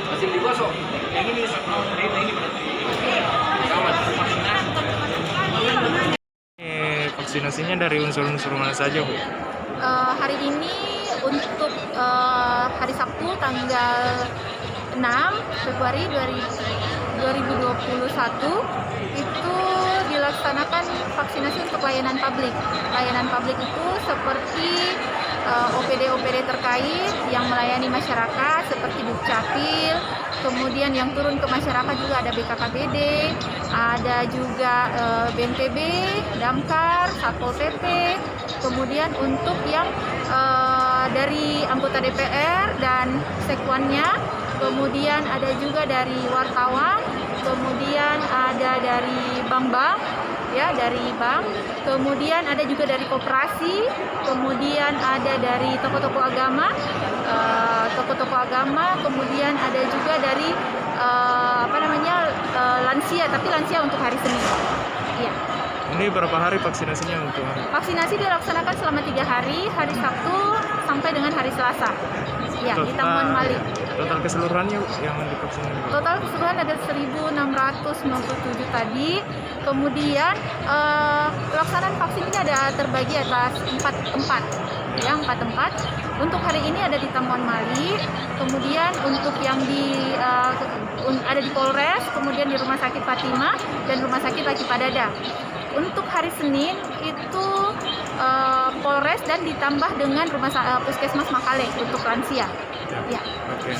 Masih digosok. Yang ini Vaksinasinya dari unsur-unsur mana saja, Bu? Hari ini untuk hari Sabtu tanggal 6 Februari 2021 itu dilaksanakan vaksinasi untuk layanan publik. Layanan publik itu seperti OPD-OPD terkait yang melayani masyarakat seperti Dukcapil, kemudian yang turun ke masyarakat juga ada BKKBD, ada juga BNPB, Damkar, Satpol PP, kemudian untuk yang dari anggota DPR dan sekwannya, kemudian ada juga dari wartawan, kemudian ada dari bank-bank, ya dari bank, kemudian ada juga dari koperasi, kemudian ada dari toko-toko agama, kemudian ada juga dari lansia, tapi lansia untuk hari Senin. Iya. Ini berapa hari vaksinasinya untuk hari? Vaksinasi dilaksanakan selama 3 hari, hari Sabtu sampai dengan hari Selasa. Ya, di Taman Mali. Total keseluruhannya yang divaksinasi? Total keseluruhan ada 1.697 tadi. Kemudian pelaksanaan vaksin ini ada terbagi atas 4 tempat. Ya, 4 tempat. Untuk hari ini ada di Taman Mali, kemudian untuk yang ada di Polres, kemudian di Rumah Sakit Fatima dan Rumah Sakit Laki Padada. Untuk hari Senin itu Polres dan ditambah dengan Puskesmas Makale untuk lansia. Ya. Ya. Oke.